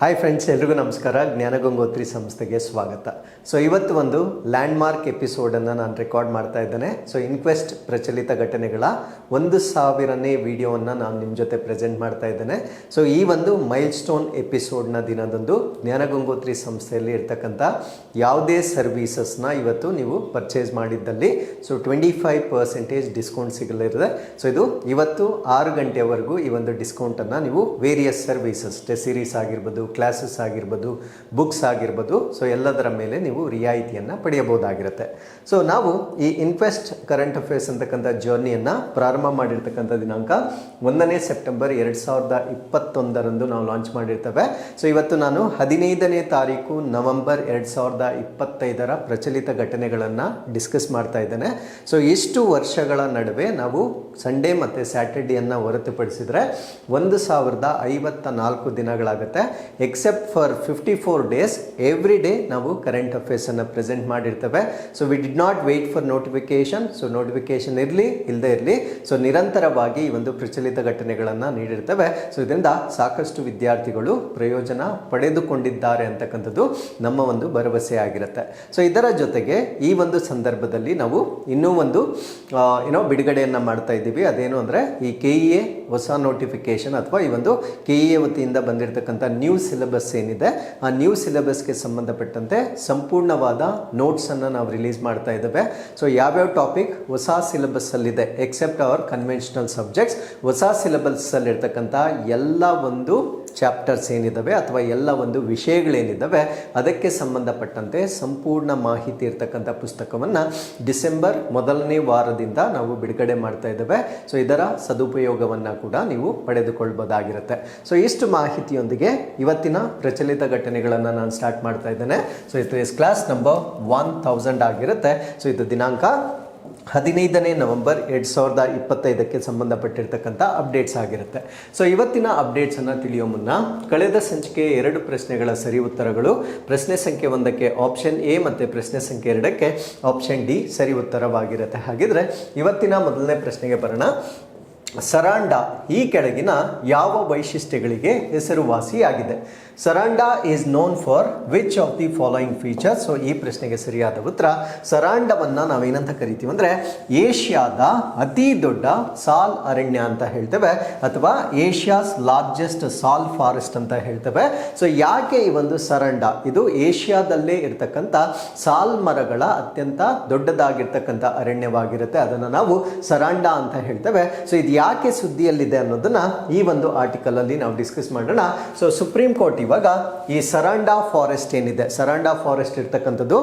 Hi friends, ಎಲ್ರಿಗೂ ನಮಸ್ಕಾರ. ಜ್ಞಾನಗಂಗೋತ್ರಿ ಸಂಸ್ಥೆಗೆ ಸ್ವಾಗತ. ಸೊ ಇವತ್ತು ಒಂದು ಲ್ಯಾಂಡ್ಮಾರ್ಕ್ ಎಪಿಸೋಡನ್ನು ನಾನು ರೆಕಾರ್ಡ್ ಮಾಡ್ತಾ ಇದ್ದೇನೆ. ಸೊ ಇನ್ಕ್ವೆಸ್ಟ್ ಪ್ರಚಲಿತ ಘಟನೆಗಳ 1000ನೇ ವಿಡಿಯೋವನ್ನು ನಾನು ನಿಮ್ಮ ಜೊತೆ ಪ್ರೆಸೆಂಟ್ ಮಾಡ್ತಾ ಇದ್ದೇನೆ. ಸೊ ಈ ಒಂದು ಮೈಲ್ ಸ್ಟೋನ್ ಎಪಿಸೋಡ್ನ ದಿನದಂದು ಜ್ಞಾನಗಂಗೋತ್ರಿ ಸಂಸ್ಥೆಯಲ್ಲಿ ಇರ್ತಕ್ಕಂಥ ಯಾವುದೇ ಸರ್ವೀಸಸ್ನ ಇವತ್ತು ನೀವು ಪರ್ಚೇಸ್ ಮಾಡಿದ್ದಲ್ಲಿ 25% ಡಿಸ್ಕೌಂಟ್ ಸಿಗಲಿದೆ. ಸೊ ಇದು ಇವತ್ತು 6 ಗಂಟೆವರೆಗೂ ಈ ಒಂದು ಡಿಸ್ಕೌಂಟನ್ನು ನೀವು ವೇರಿಯಸ್ ಸರ್ವೀಸಸ್, ಟೆಸ್ಟ್ ಸೀರೀಸ್ ಆಗಿರ್ಬೋದು, ಕ್ಲಾಸಸ್ ಆಗಿರ್ಬೋದು, ಬುಕ್ಸ್ ಆಗಿರ್ಬೋದು, ಸೊ ಎಲ್ಲದರ ಮೇಲೆ ನೀವು ರಿಯಾಯಿತಿಯನ್ನು ಪಡೆಯಬಹುದಾಗಿರುತ್ತೆ. ಸೊ ನಾವು ಈ ಇನ್ಕ್ವೆಸ್ಟ್ ಕರೆಂಟ್ ಅಫೇರ್ಸ್ ಅಂತಕ್ಕಂಥ ಜರ್ನಿಯನ್ನು ಪ್ರಾರಂಭ ಮಾಡಿರ್ತಕ್ಕಂಥ ದಿನಾಂಕ 1ನೇ ಸೆಪ್ಟೆಂಬರ್ 2021 ನಾವು ಲಾಂಚ್ ಮಾಡಿರ್ತೇವೆ. ಸೊ ಇವತ್ತು ನಾನು 15ನೇ ತಾರೀಕು ನವೆಂಬರ್ 2025 ಪ್ರಚಲಿತ ಘಟನೆಗಳನ್ನು ಡಿಸ್ಕಸ್ ಮಾಡ್ತಾ ಇದ್ದೇನೆ. ಸೊ ಇಷ್ಟು ವರ್ಷಗಳ ನಡುವೆ ನಾವು ಸಂಡೇ ಮತ್ತು ಸ್ಯಾಟರ್ಡೆಯನ್ನು ಹೊರತುಪಡಿಸಿದರೆ 1054 ದಿನಗಳಾಗುತ್ತೆ. Except for 54 days every day ನಾವು ಕರೆಂಟ್ ಅಫೇರ್ಸನ್ನು ಪ್ರೆಸೆಂಟ್ ಮಾಡಿರ್ತೇವೆ. So we did not wait for notification. So notification ಇರಲಿ ಇಲ್ಲದೆ ಇರಲಿ, ಸೊ ನಿರಂತರವಾಗಿ ಈ ಒಂದು ಪ್ರಚಲಿತ ಘಟನೆಗಳನ್ನು ನೀಡಿರ್ತೇವೆ. ಸೊ ಇದರಿಂದ ಸಾಕಷ್ಟು ವಿದ್ಯಾರ್ಥಿಗಳು ಪ್ರಯೋಜನ ಪಡೆದುಕೊಂಡಿದ್ದಾರೆ ಅಂತಕ್ಕಂಥದ್ದು ನಮ್ಮ ಒಂದು ಭರವಸೆ ಆಗಿರುತ್ತೆ. ಸೊ ಇದರ ಜೊತೆಗೆ ಈ ಒಂದು ಸಂದರ್ಭದಲ್ಲಿ ನಾವು ಇನ್ನೂ ಒಂದು ಬಿಡುಗಡೆಯನ್ನು ಮಾಡ್ತಾ ಇದ್ದೀವಿ. ಅದೇನು ಅಂದರೆ ಈ KEA ಹೊಸ ನೋಟಿಫಿಕೇಶನ್ ಅಥವಾ ಈ ಒಂದು KEA ವತಿಯಿಂದ ಬಂದಿರತಕ್ಕಂಥ ನ್ಯೂ ಸಿಲೆಬಸ್ ಏನಿದೆ, ಆ ನ್ಯೂ ಸಿಲೆಬಸ್ಗೆ ಸಂಬಂಧಪಟ್ಟಂತೆ ಸಂಪೂರ್ಣವಾದ ನೋಟ್ಸನ್ನು ನಾವು ರಿಲೀಸ್ ಮಾಡ್ತಾ ಇದ್ದೇವೆ. ಸೊ ಯಾವ್ಯಾವ ಟಾಪಿಕ್ ಹೊಸ ಸಿಲೆಬಸ್ಸಲ್ಲಿದೆ ಎಕ್ಸೆಪ್ಟ್ ಅವರ್ ಕನ್ವೆನ್ಷನಲ್ ಸಬ್ಜೆಕ್ಟ್ಸ್, ಹೊಸ ಸಿಲೆಬಸ್ಸಲ್ಲಿರ್ತಕ್ಕಂಥ ಎಲ್ಲ ಒಂದು ಚಾಪ್ಟರ್ಸ್ ಏನಿದ್ದಾವೆ ಅಥವಾ ಎಲ್ಲ ಒಂದು ವಿಷಯಗಳೇನಿದ್ದಾವೆ ಅದಕ್ಕೆ ಸಂಬಂಧಪಟ್ಟಂತೆ ಸಂಪೂರ್ಣ ಮಾಹಿತಿ ಇರ್ತಕ್ಕಂಥ ಪುಸ್ತಕವನ್ನು ಡಿಸೆಂಬರ್ 1ನೇ ವಾರದಿಂದ ನಾವು ಬಿಡುಗಡೆ ಮಾಡ್ತಾ ಇದ್ದೇವೆ. ಸೊ ಇದರ ಸದುಪಯೋಗವನ್ನು ಕೂಡ ನೀವು ಪಡೆದುಕೊಳ್ಬೋದಾಗಿರುತ್ತೆ. ಸೊ ಇಷ್ಟು ಮಾಹಿತಿಯೊಂದಿಗೆ ಇವತ್ತಿನ ಪ್ರಚಲಿತ ಘಟನೆಗಳನ್ನು ನಾನು ಸ್ಟಾರ್ಟ್ ಮಾಡ್ತಾ ಇದ್ದೇನೆ. ಸೊ ಇದು ಕ್ಲಾಸ್ ನಂಬರ್ 1000 ಆಗಿರುತ್ತೆ. ಸೊ ಇದು ದಿನಾಂಕ 15ನೇ ನವೆಂಬರ್ 2025 ಸಂಬಂಧಪಟ್ಟಿರ್ತಕ್ಕಂಥ ಅಪ್ಡೇಟ್ಸ್ ಆಗಿರುತ್ತೆ. ಸೊ ಇವತ್ತಿನ ಅಪ್ಡೇಟ್ಸನ್ನು ತಿಳಿಯೋ ಮುನ್ನ ಕಳೆದ ಸಂಚಿಕೆ 2 ಪ್ರಶ್ನೆಗಳ ಸರಿ ಉತ್ತರಗಳು, ಪ್ರಶ್ನೆ ಸಂಖ್ಯೆ 1ಕ್ಕೆ ಆಪ್ಷನ್ ಎ ಮತ್ತು ಪ್ರಶ್ನೆ ಸಂಖ್ಯೆ 2ಕ್ಕೆ ಆಪ್ಷನ್ ಡಿ ಸರಿ ಉತ್ತರವಾಗಿರುತ್ತೆ. ಹಾಗಿದ್ರೆ ಇವತ್ತಿನ ಮೊದಲನೇ ಪ್ರಶ್ನೆಗೆ ಬರೋಣ. ಸರಾಂಡ ಈ ಕೆಳಗಿನ ಯಾವ ವೈಶಿಷ್ಟ್ಯಗಳಿಗೆ ಹೆಸರುವಾಸಿಯಾಗಿದೆ? Saranda is known for which of the following features? So ಈ ಪ್ರಶ್ನೆಗೆ ಸರಿಯಾದ ಉತ್ತರ, ಸರಾಂಡವನ್ನು ನಾವೇನಂತ ಕರಿತೀವಿ ಅಂದರೆ ಏಷ್ಯಾದ ಅತಿ ದೊಡ್ಡ ಸಾಲ್ ಅರಣ್ಯ ಅಂತ ಹೇಳ್ತೇವೆ, ಅಥವಾ ಏಷ್ಯಾಸ್ ಲಾರ್ಜೆಸ್ಟ್ ಸಾಲ್ ಫಾರೆಸ್ಟ್ ಅಂತ ಹೇಳ್ತೇವೆ. ಸೊ ಯಾಕೆ ಈ ಒಂದು ಸರಾಂಡ, ಇದು ಏಷ್ಯಾದಲ್ಲೇ ಇರ್ತಕ್ಕಂಥ ಸಾಲ್ ಮರಗಳ ಅತ್ಯಂತ ದೊಡ್ಡದಾಗಿರ್ತಕ್ಕಂಥ ಅರಣ್ಯವಾಗಿರುತ್ತೆ, ಅದನ್ನು ನಾವು ಸರಾಂಡ ಅಂತ ಹೇಳ್ತೇವೆ. ಸೊ ಇದು ಯಾಕೆ ಸುದ್ದಿಯಲ್ಲಿದೆ ಅನ್ನೋದನ್ನ ಈ ಒಂದು ಆರ್ಟಿಕಲ್ ಅಲ್ಲಿ ನಾವು ಡಿಸ್ಕಸ್ ಮಾಡೋಣ. ಸೊ ಸುಪ್ರೀಂ ಕೋರ್ಟ್ ಇವಾಗ ಈ ಸರಾಂಡ ಫಾರೆಸ್ಟ್ ಏನಿದೆ, ಸರಾಂಡ ಫಾರೆಸ್ಟ್ ಇರ್ತಕ್ಕಂಥದ್ದು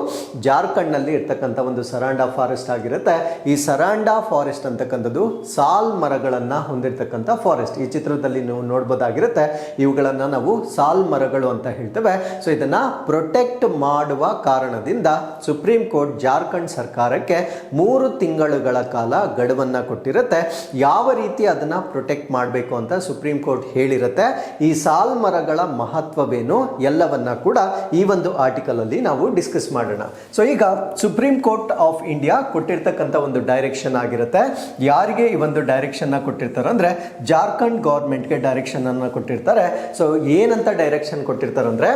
ಜಾರ್ಖಂಡ್ ನಲ್ಲಿ ಇರ್ತಕ್ಕಂಥ ಒಂದು ಸರಾಂಡ ಫಾರೆಸ್ಟ್ ಆಗಿರುತ್ತೆ. ಈ ಸರಾಂಡ ಫಾರೆಸ್ಟ್ ಅಂತಕ್ಕಂಥದ್ದು ಸಾಲ್ ಮರಗಳನ್ನ ಹೊಂದಿರತಕ್ಕಂಥ ಫಾರೆಸ್ಟ್. ಈ ಚಿತ್ರದಲ್ಲಿ ನೀವು ನೋಡಬಹುದಾಗಿರುತ್ತೆ, ಇವುಗಳನ್ನ ನಾವು ಸಾಲ್ ಮರಗಳು ಅಂತ ಹೇಳ್ತೇವೆ. ಸೊ ಇದನ್ನ ಪ್ರೊಟೆಕ್ಟ್ ಮಾಡುವ ಕಾರಣದಿಂದ ಸುಪ್ರೀಂ ಕೋರ್ಟ್ ಜಾರ್ಖಂಡ್ ಸರ್ಕಾರಕ್ಕೆ 3 ತಿಂಗಳುಗಳ ಕಾಲ ಗಡುವನ್ನ ಕೊಟ್ಟಿರುತ್ತೆ. ಯಾವ ರೀತಿ ಅದನ್ನ ಪ್ರೊಟೆಕ್ಟ್ ಮಾಡಬೇಕು ಅಂತ ಸುಪ್ರೀಂ ಕೋರ್ಟ್ ಹೇಳಿರುತ್ತೆ. ಈ ಸಾಲ್ ಮರಗಳ ಮಹತ್ವವೇನು ಎಲ್ಲವನ್ನ ಕೂಡ ಈ ಒಂದು ಆರ್ಟಿಕಲ್ ಅಲ್ಲಿ ನಾವು ಡಿಸ್ಕಸ್ ಮಾಡೋಣ. ಸೊ ಈಗ ಸುಪ್ರೀಂ ಕೋರ್ಟ್ ಆಫ್ ಇಂಡಿಯಾ ಕೊಟ್ಟಿರ್ತಕ್ಕಂಥ ಒಂದು ಡೈರೆಕ್ಷನ್ ಆಗಿರುತ್ತೆ. ಯಾರಿಗೆ ಈ ಒಂದು ಡೈರೆಕ್ಷನ್ ಕೊಟ್ಟಿರ್ತಾರೆ ಅಂದ್ರೆ ಜಾರ್ಖಂಡ್ ಗೌರ್ಮೆಂಟ್ಗೆ ಡೈರೆಕ್ಷನ್ ಅನ್ನು ಕೊಟ್ಟಿರ್ತಾರೆ. ಸೊ ಏನಂತ ಡೈರೆಕ್ಷನ್ ಕೊಟ್ಟಿರ್ತಾರೆ ಅಂದ್ರೆ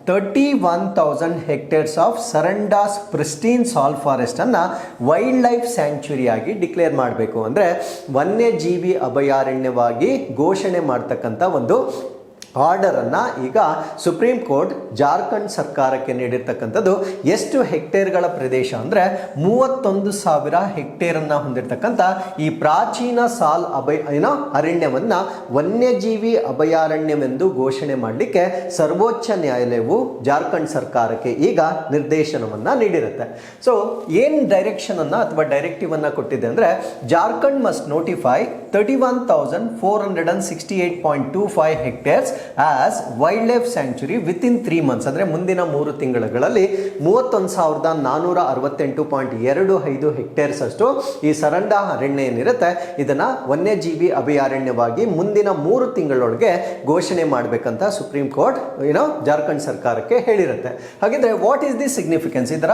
31,000 ಹೆಕ್ಟೇರ್ಸ್ ಆಫ್ ಸರಂಡಾಸ್ ಪ್ರಿಸ್ಟೀನ್ ಸಾಲ್ ಫಾರೆಸ್ಟ್ ಅನ್ನ ವೈಲ್ಡ್ ಲೈಫ್ ಸ್ಯಾಂಕ್ಚುರಿ ಆಗಿ ಡಿಕ್ಲೇರ್ ಮಾಡಬೇಕು, ಅಂದ್ರೆ ವನ್ಯಜೀವಿ ಅಭಯಾರಣ್ಯವಾಗಿ ಘೋಷಣೆ ಮಾಡ್ತಕ್ಕಂಥ ಒಂದು ಆರ್ಡರ್ ಅನ್ನ ಈಗ ಸುಪ್ರೀಂ ಕೋರ್ಟ್ ಜಾರ್ಖಂಡ್ ಸರ್ಕಾರಕ್ಕೆ ನೀಡಿರ್ತಕ್ಕಂಥದ್ದು. ಎಷ್ಟು ಹೆಕ್ಟೇರ್ಗಳ ಪ್ರದೇಶ ಅಂದ್ರೆ 31,000 ಹೆಕ್ಟೇರ್ ಅನ್ನ ಹೊಂದಿರತಕ್ಕಂಥ ಈ ಪ್ರಾಚೀನ ಸಾಲ್ ಅರಣ್ಯವನ್ನ ವನ್ಯಜೀವಿ ಅಭಯಾರಣ್ಯವೆಂದು ಘೋಷಣೆ ಮಾಡಲಿಕ್ಕೆ ಸರ್ವೋಚ್ಚ ನ್ಯಾಯಾಲಯವು ಜಾರ್ಖಂಡ್ ಸರ್ಕಾರಕ್ಕೆ ಈಗ ನಿರ್ದೇಶನವನ್ನ ನೀಡಿರುತ್ತೆ. ಸೊ ಏನ್ ಡೈರೆಕ್ಷನ್ ಅನ್ನ ಅಥವಾ ಡೈರೆಕ್ಟಿವ್ ಅನ್ನ ಕೊಟ್ಟಿದೆ ಅಂದ್ರೆ Jharkhand must notify 31,468.25 hectares as wild life sanctuary within 3 months, ಅಂದ್ರೆ ಮುಂದಿನ 3 ತಿಂಗಳುಗಳಲ್ಲಿ 31,468.25 ಹೆಕ್ಟೇರ್ಸ್ ಅಷ್ಟು ಈ ಸರಂಡ ಅರಣ್ಯ ಏನಿರುತ್ತೆ ಇದನ್ನ ವನ್ಯಜೀವಿ ಅಭಯಾರಣ್ಯವಾಗಿ ಮುಂದಿನ 3 ತಿಂಗಳೊಳಗೆ ಘೋಷಣೆ ಮಾಡಬೇಕಂತ ಸುಪ್ರೀಂ ಕೋರ್ಟ್ ಜಾರ್ಖಂಡ್ ಸರ್ಕಾರಕ್ಕೆ ಹೇಳಿರುತ್ತೆ. ಹಾಗಿದ್ರೆ ವಾಟ್ ಈಸ್ ದಿ ಸಿಗ್ನಿಫಿಕೆನ್ಸ್? ಇದರ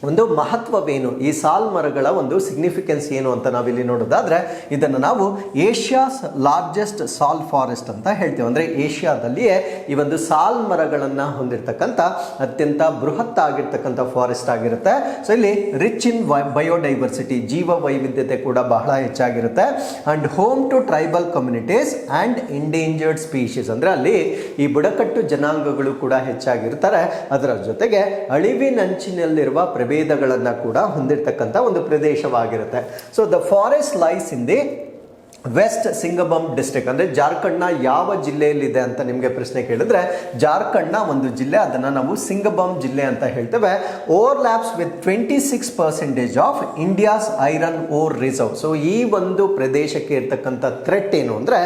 ಒಂದು ಮಹತ್ವವೇನು, ಈ ಸಾಲ್ ಮರಗಳ ಒಂದು ಸಿಗ್ನಿಫಿಕೆನ್ಸ್ ಏನು ಅಂತ ನಾವಿಲ್ಲಿ ನೋಡೋದಾದ್ರೆ, ಇದನ್ನು ನಾವು ಏಷ್ಯಾಸ್ ಲಾರ್ಜೆಸ್ಟ್ ಸಾಲ್ ಫಾರೆಸ್ಟ್ ಅಂತ ಹೇಳ್ತೇವೆ. ಅಂದರೆ ಏಷ್ಯಾದಲ್ಲಿಯೇ ಈ ಒಂದು ಸಾಲ್ ಮರಗಳನ್ನು ಹೊಂದಿರತಕ್ಕಂಥ ಅತ್ಯಂತ ಬೃಹತ್ ಆಗಿರ್ತಕ್ಕಂಥ ಫಾರೆಸ್ಟ್ ಆಗಿರುತ್ತೆ. ಸೊ ಇಲ್ಲಿ ರಿಚ್ ಇನ್ ಬಯೋಡೈವರ್ಸಿಟಿ, ಜೀವ ವೈವಿಧ್ಯತೆ ಕೂಡ ಬಹಳ ಹೆಚ್ಚಾಗಿರುತ್ತೆ. And home to tribal communities and endangered species, ಅಂದರೆ ಅಲ್ಲಿ ಈ ಬುಡಕಟ್ಟು ಜನಾಂಗಗಳು ಕೂಡ ಹೆಚ್ಚಾಗಿರ್ತಾರೆ. ಅದರ ಜೊತೆಗೆ ಅಳಿವಿನಂಚಿನಲ್ಲಿರುವ ಪ್ರಭೇದಗಳನ್ನು ಕೂಡ ಹೊಂದಿರತಕ್ಕಂಥ ಒಂದು ಪ್ರದೇಶವಾಗಿರುತ್ತೆ. So the forest lies in the west ಸಿಂಗಬಮ್ ಡಿಸ್ಟ್ರಿಕ್ಟ್, ಅಂದರೆ ಜಾರ್ಖಂಡ್ನ ಯಾವ ಜಿಲ್ಲೆಯಲ್ಲಿದೆ ಅಂತ ನಿಮಗೆ ಪ್ರಶ್ನೆ ಕೇಳಿದ್ರೆ, ಜಾರ್ಖಂಡ್ನ ಒಂದು ಜಿಲ್ಲೆ, ಅದನ್ನು ನಾವು ಸಿಂಗಬಮ್ ಜಿಲ್ಲೆ ಅಂತ ಹೇಳ್ತೇವೆ. Overlaps with 26% of India's iron ore reserve. So ಈ ಒಂದು ಪ್ರದೇಶಕ್ಕೆ ಇರ್ತಕ್ಕಂಥ ಥ್ರೆಟ್ ಏನು ಅಂದರೆ,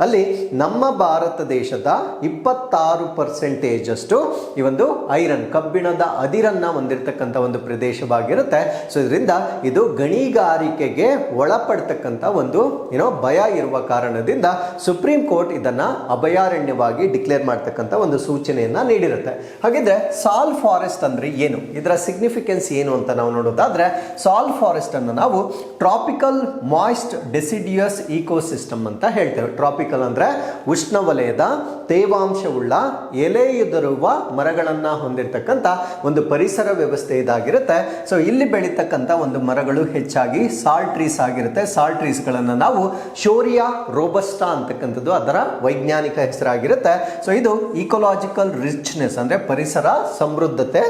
ಅಲ್ಲಿ ನಮ್ಮ ಭಾರತ ದೇಶದ 26% ಅಷ್ಟು ಈ ಒಂದು ಐರನ್, ಕಬ್ಬಿಣದ ಅದಿರನ್ನ ಹೊಂದಿರತಕ್ಕಂಥ ಒಂದು ಪ್ರದೇಶವಾಗಿರುತ್ತೆ. ಸೊ ಇದರಿಂದ ಇದು ಗಣಿಗಾರಿಕೆಗೆ ಒಳಪಡ್ತಕ್ಕಂಥ ಒಂದು ಭಯ ಇರುವ ಕಾರಣದಿಂದ ಸುಪ್ರೀಂ ಕೋರ್ಟ್ ಇದನ್ನ ಅಭಯಾರಣ್ಯವಾಗಿ ಡಿಕ್ಲೇರ್ ಮಾಡ್ತಕ್ಕಂಥ ಒಂದು ಸೂಚನೆಯನ್ನ ನೀಡಿರುತ್ತೆ. ಹಾಗಿದ್ರೆ ಸಾಲ್ ಫಾರೆಸ್ಟ್ ಅಂದ್ರೆ ಏನು, ಇದರ ಸಿಗ್ನಿಫಿಕೆನ್ಸ್ ಏನು ಅಂತ ನಾವು ನೋಡೋದಾದ್ರೆ, ಸಾಲ್ ಫಾರೆಸ್ಟ್ ಅನ್ನು ನಾವು ಟ್ರಾಪಿಕಲ್ ಮಾಯ್ಸ್ಟ್ ಡೆಸಿಡಿಯಸ್ ಇಕೋಸಿಸ್ಟಮ್ ಅಂತ ಹೇಳ್ತೇವೆ. ಟ್ರಾಪಿಕಲ್ ಅಂದ್ರೆ ಉಷ್ಣವಲಯದ ತೇವಾಂಶವುಳ್ಳ ಎಲೆಯುದಿರುವ ಮರಗಳನ್ನ ಹೊಂದಿರತಕ್ಕಂಥ ಒಂದು ಪರಿಸರ ವ್ಯವಸ್ಥೆ ಇದಾಗಿರುತ್ತೆ. ಸೊ ಇಲ್ಲಿ ಬೆಳೀತಕ್ಕಂಥ ಒಂದು ಮರಗಳು ಹೆಚ್ಚಾಗಿ ಸಾಲ್ ಟ್ರೀಸ್ ಆಗಿರುತ್ತೆ. ಸಾಲ್ ಟ್ರೀಸ್ಗಳನ್ನು ನಾವು ಶೋರಿಯಾ ರೋಬಸ್ಟಾ ಅಂತಕ್ಕಂಥದ್ದು ಅದರ ವೈಜ್ಞಾನಿಕ ಹೆಸರಾಗಿರುತ್ತೆ. ಸೊ ಇದು ಇಕೋಲಾಜಿಕಲ್ ರಿಚ್ನೆಸ್ ಅಂದರೆ ಪರಿಸರ ಸಮೃದ್ಧತೆ,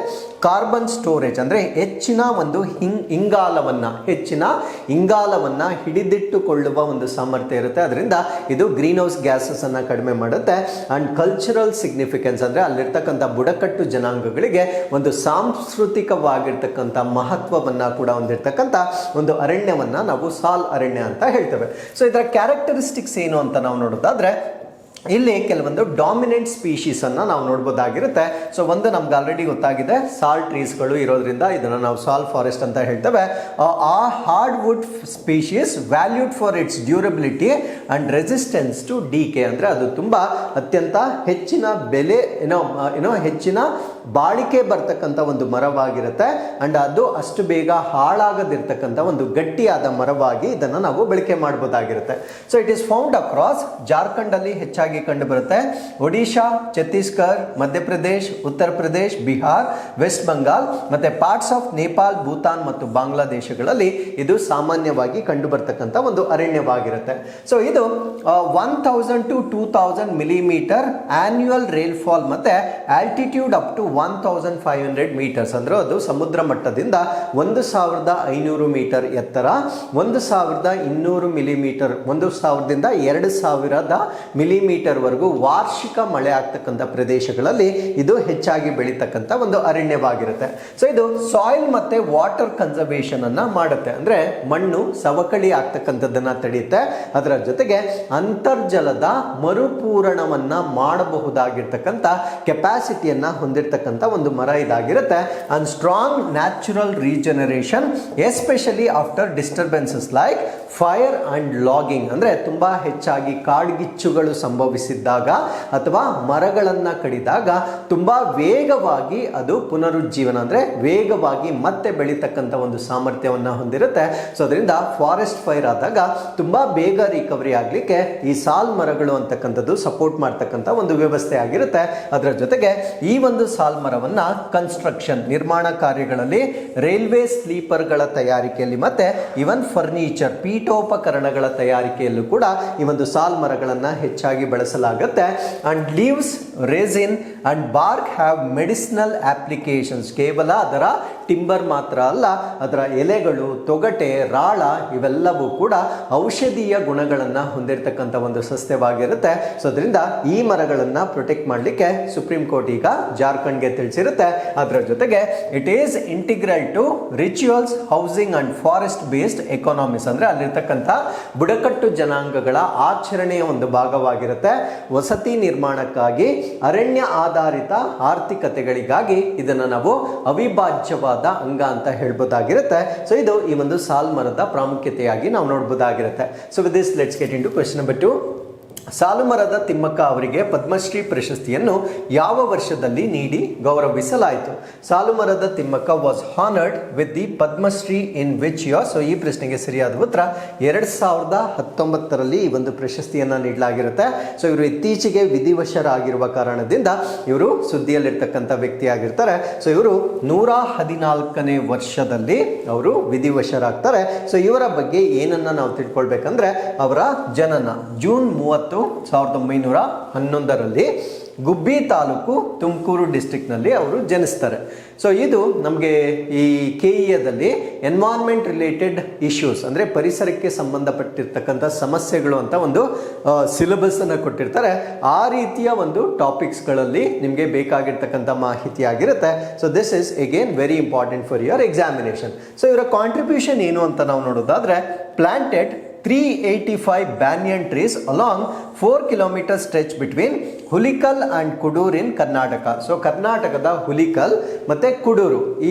ಕಾರ್ಬನ್ ಸ್ಟೋರೇಜ್ ಅಂದರೆ ಹೆಚ್ಚಿನ ಒಂದು ಇಂಗಾಲವನ್ನ ಹಿಡಿದಿಟ್ಟುಕೊಳ್ಳುವ ಒಂದು ಸಾಮರ್ಥ್ಯ ಇರುತ್ತೆ. ಅದರಿಂದ ಇದು ಗ್ರೀನ್ ಹೌಸ್ ಗ್ಯಾಸಸ್ ಅನ್ನ ಕಡಿಮೆ ಮಾಡುತ್ತೆ. ಅಂಡ್ ಕಲ್ಚರಲ್ ಸಿಗ್ನಿಫಿಕೆನ್ಸ್ ಅಂದರೆ ಅಲ್ಲಿರ್ತಕ್ಕಂಥ ಬುಡಕಟ್ಟು ಜನಾಂಗಗಳಿಗೆ ಒಂದು ಸಾಂಸ್ಕೃತಿಕವಾಗಿರ್ತಕ್ಕಂಥ ಮಹತ್ವವನ್ನ ಕೂಡ ಹೊಂದಿರತಕ್ಕಂಥ ಒಂದು ಅರಣ್ಯವನ್ನ ನಾವು ಸಾಲ್ ಅರಣ್ಯ ಅಂತ ಹೇಳ್ತೇವೆ. ಸೊ ಇದರ ಕ್ಯಾರೆಕ್ಟರಿಸ್ಟಿಕ್ಸ್ ಏನು ಅಂತ ನಾವು ನೋಡೋದಾದ್ರೆ, ಇಲ್ಲಿ ಕೆಲವೊಂದು ಡಾಮಿನೆಂಟ್ ಸ್ಪೀಶೀಸ್ ಅನ್ನ ನಾವು ನೋಡ್ಬೋದಾಗಿರುತ್ತೆ. ಸೊ ಒಂದು ನಮ್ಗೆ ಆಲ್ರೆಡಿ ಗೊತ್ತಾಗಿದೆ, ಸಾಲ್ ಟ್ರೀಸ್ಗಳು ಇರೋದ್ರಿಂದ ಇದನ್ನು ನಾವು ಸಾಲ್ ಫಾರೆಸ್ಟ್ ಅಂತ ಹೇಳ್ತೇವೆ. ಆ hardwood species valued for its durability and resistance to decay, ಅಂದರೆ ಅದು ತುಂಬಾ ಅತ್ಯಂತ ಹೆಚ್ಚಿನ ಬೆಲೆ ಹೆಚ್ಚಿನ ಬಾಳಿಕೆ ಬರ್ತಕ್ಕಂಥ ಒಂದು ಮರವಾಗಿರುತ್ತೆ. ಅಂಡ್ ಅದು ಅಷ್ಟು ಬೇಗ ಹಾಳಾಗದಿರ್ತಕ್ಕಂಥ ಒಂದು ಗಟ್ಟಿಯಾದ ಮರವಾಗಿ ಇದನ್ನು ನಾವು ಬಳಕೆ ಮಾಡಬಹುದಾಗಿರುತ್ತೆ. So it is found across Jharkhand ಅಲ್ಲಿ ಹೆಚ್ಚಾಗಿ ಕಂಡು ಬರುತ್ತೆ. ಒಡಿಶಾ, ಛತ್ತೀಸ್ಗಢ, ಮಧ್ಯಪ್ರದೇಶ್, ಉತ್ತರ ಪ್ರದೇಶ್, ಬಿಹಾರ್, ವೆಸ್ಟ್ ಬೆಂಗಾಲ್ ಮತ್ತೆ ಪಾರ್ಟ್ಸ್ ಆಫ್ ನೇಪಾಲ್, ಭೂತಾನ್ ಮತ್ತು ಬಾಂಗ್ಲಾದೇಶಗಳಲ್ಲಿ ಇದು ಸಾಮಾನ್ಯವಾಗಿ ಕಂಡು ಬರ್ತಕ್ಕಂಥ ಒಂದು ಅರಣ್ಯವಾಗಿರುತ್ತೆ. ಸೊ ಇದು 1000 to 2000 ಮಿಲಿಮೀಟರ್ ಆನ್ಯುವಲ್ ರೈನ್ಫಾಲ್ ಮತ್ತೆ ಆಲ್ಟಿಟ್ಯೂಡ್ ಅಪ್ ಟು 1500 ಮೀಟರ್ಸ್, ಅಂದ್ರೆ ಅದು ಸಮುದ್ರ ಮಟ್ಟದಿಂದ 1500 ಮೀಟರ್ ಎತ್ತರ, 1200 ಮಿಲಿಮೀಟರ್, 1000ದಿಂದ 2000 ಮಿಲಿಮೀಟರ್ ವರೆಗೂ ವಾರ್ಷಿಕ ಮಳೆ ಆಗ್ತಕ್ಕಂಥ ಪ್ರದೇಶಗಳಲ್ಲಿ ಇದು ಹೆಚ್ಚಾಗಿ ಬೆಳೀತಕ್ಕಂಥ ಒಂದು ಅರಣ್ಯವಾಗಿರುತ್ತೆ. ಸೊ ಇದು ಸಾಯಿಲ್ ಮತ್ತೆ ವಾಟರ್ ಕನ್ಸರ್ವೇಷನ್ ಅನ್ನ ಮಾಡುತ್ತೆ, ಅಂದ್ರೆ ಮಣ್ಣು ಸವಕಳಿ ಆಗ್ತಕ್ಕಂಥದ್ದನ್ನ ತಡೆಯುತ್ತೆ. ಅದರ ಜೊತೆಗೆ ಅಂತರ್ಜಲದ ಮರುಪೂರಣವನ್ನ ಮಾಡಬಹುದಾಗಿರ್ತಕ್ಕಂಥ ಕೆಪಾಸಿಟಿಯನ್ನ ಹೊಂದಿರತಕ್ಕಂಥ ಒಂದು ಮರ ಇದಾಗಿರುತ್ತೆ. And strong natural regeneration especially after disturbances like fire and logging, ಅಂದ್ರೆ ತುಂಬಾ ಹೆಚ್ಚಾಗಿ ಕಾಡ್ಗಿಚ್ಚುಗಳು ಸಂಭವಿಸಿದ್ದಾಗ ಅಥವಾ ಮರಗಳನ್ನ ಕಡಿದಾಗ ತುಂಬಾ ವೇಗವಾಗಿ ಅದು ಪುನರುಜ್ಜೀವನ, ಅಂದ್ರೆ ವೇಗವಾಗಿ ಮತ್ತೆ ಬೆಳೀತಕ್ಕಂಥ ಒಂದು ಸಾಮರ್ಥ್ಯವನ್ನ ಹೊಂದಿರುತ್ತೆ. ಸೊ ಅದರಿಂದ ಫಾರೆಸ್ಟ್ ಫೈರ್ ಆದಾಗ ತುಂಬಾ ಬೇಗ ರಿಕವರಿ ಆಗ್ಲಿಕ್ಕೆ ಈ ಸಾಲ್ ಮರಗಳು ಅಂತಕ್ಕಂಥದ್ದು ಸಪೋರ್ಟ್ ಮಾಡ್ತಕ್ಕಂಥ ಒಂದು ವ್ಯವಸ್ಥೆ ಆಗಿರುತ್ತೆ. ಅದರ ಜೊತೆಗೆ ಈ ಒಂದು ಸಾಲ್ ಮರವನ್ನ ಕನ್ಸ್ಟ್ರಕ್ಷನ್, ನಿರ್ಮಾಣ ಕಾರ್ಯಗಳಲ್ಲಿ, ರೈಲ್ವೆ ಸ್ಲೀಪರ್ಗಳ ತಯಾರಿಕೆಯಲ್ಲಿ ಮತ್ತೆ ಇವನ್ ಫರ್ನಿಚರ್, ಪೀಠೋಪಕರಣಗಳ ತಯಾರಿಕೆಯಲ್ಲೂ ಕೂಡ ಈ ಒಂದು ಸಾಲ್ ಮರಗಳನ್ನ ಹೆಚ್ಚಾಗಿ ಬಳಸಲಾಗುತ್ತೆ. And leaves, resin and bark have medicinal applications. ಕೇವಲ ಅದರ ಟಿಂಬರ್ ಮಾತ್ರ ಅಲ್ಲ, ಅದರ ಎಲೆಗಳು, ತೊಗಟೆ, ರಾಳ ಇವೆಲ್ಲವೂ ಕೂಡ ಔಷಧೀಯ ಗುಣಗಳನ್ನು ಹೊಂದಿರತಕ್ಕಂಥ ಒಂದು ಸಸ್ಯವಾಗಿರುತ್ತೆ. ಸೊ ಅದರಿಂದ ಈ ಮರಗಳನ್ನ ಪ್ರೊಟೆಕ್ಟ್ ಮಾಡಲಿಕ್ಕೆ ಸುಪ್ರೀಂ ಕೋರ್ಟ್ ಈಗ ಜಾರ್ಖಂಡ್ಗೆ ತಿಳಿಸಿರುತ್ತೆ. ಅದರ ಜೊತೆಗೆ it is integral to rituals, housing and forest based economies, ಅಂದ್ರೆ ಅಲ್ಲಿರ್ತಕ್ಕಂಥ ಬುಡಕಟ್ಟು ಜನಾಂಗಗಳ ಆಚರಣೆಯ ಒಂದು ಭಾಗವಾಗಿರುತ್ತೆ. ವಸತಿ ನಿರ್ಮಾಣಕ್ಕಾಗಿ, ಅರಣ್ಯ ಆಧಾರಿತ ಆರ್ಥಿಕತೆಗಳಿಗಾಗಿ ಇದನ್ನು ನಾವು ಅವಿಭಾಜ್ಯವಾದ ಅಂಗ ಅಂತ ಹೇಳ್ಬೋದಾಗಿರುತ್ತೆ. ಸೊ ಇದು ಈ ಒಂದು ಸಾಲ್ ಮರದ ಪ್ರಾಮುಖ್ಯತೆಯಾಗಿ ನಾವು ನೋಡಬಹುದಾಗಿರುತ್ತೆ. So with this let's get into question number 2. ಸಾಲುಮರದ ತಿಮ್ಮಕ್ಕ ಅವರಿಗೆ ಪದ್ಮಶ್ರೀ ಪ್ರಶಸ್ತಿಯನ್ನು ಯಾವ ವರ್ಷದಲ್ಲಿ ನೀಡಿ ಗೌರವಿಸಲಾಯಿತು? ಸಾಲುಮರದ Thimmakka was honoured with the Padma Shri in which year? So ಈ ಪ್ರಶ್ನೆಗೆ ಸರಿಯಾದ ಉತ್ತರ 2019ರಲ್ಲಿ ಈ ಒಂದು ಪ್ರಶಸ್ತಿಯನ್ನು ನೀಡಲಾಗಿರುತ್ತೆ. ಸೊ ಇವರು ಇತ್ತೀಚೆಗೆ ವಿಧಿವಶರಾಗಿರುವ ಕಾರಣದಿಂದ ಇವರು ಸುದ್ದಿಯಲ್ಲಿರ್ತಕ್ಕಂಥ ವ್ಯಕ್ತಿಯಾಗಿರ್ತಾರೆ. ಸೊ ಇವರು 114ನೇ ವರ್ಷದಲ್ಲಿ ಅವರು ವಿಧಿವಶರಾಗ್ತಾರೆ. ಸೊ ಇವರ ಬಗ್ಗೆ ಏನನ್ನ ನಾವು ತಿಳ್ಕೊಳ್ಬೇಕಂದ್ರೆ ಅವರ ಜನನ ಜೂನ್ 30, 1911ರಲ್ಲಿ ಗುಬ್ಬಿ ತಾಲೂಕು ತುಮಕೂರು ಡಿಸ್ಟ್ರಿಕ್ನಲ್ಲಿ ಅವರು ಜನಿಸ್ತಾರೆ. ಸೊ ಇದು ನಮಗೆ ಈ KEAದಲ್ಲಿ ಎನ್ವೈರ್ನ್ಮೆಂಟ್ ರಿಲೇಟೆಡ್ ಇಶ್ಯೂಸ್ ಅಂದರೆ ಪರಿಸರಕ್ಕೆ ಸಂಬಂಧಪಟ್ಟಿರ್ತಕ್ಕಂಥ ಸಮಸ್ಯೆಗಳು ಅಂತ ಒಂದು ಸಿಲೆಬಸನ್ನು ಕೊಟ್ಟಿರ್ತಾರೆ. ಆ ರೀತಿಯ ಒಂದು ಟಾಪಿಕ್ಸ್ಗಳಲ್ಲಿ ನಿಮಗೆ ಬೇಕಾಗಿರ್ತಕ್ಕಂಥ ಮಾಹಿತಿ ಆಗಿರುತ್ತೆ. So this is again very important for your examination. So ಇವರ ಕಾಂಟ್ರಿಬ್ಯೂಷನ್ ಏನು ಅಂತ ನಾವು ನೋಡೋದಾದ್ರೆ, planted 385 banyan trees along 4 km stretch between Hulikal and Kudur in Karnataka. So ಕರ್ನಾಟಕದ ಹುಲಿಕಲ್ ಮತ್ತೆ ಕುಡೂರು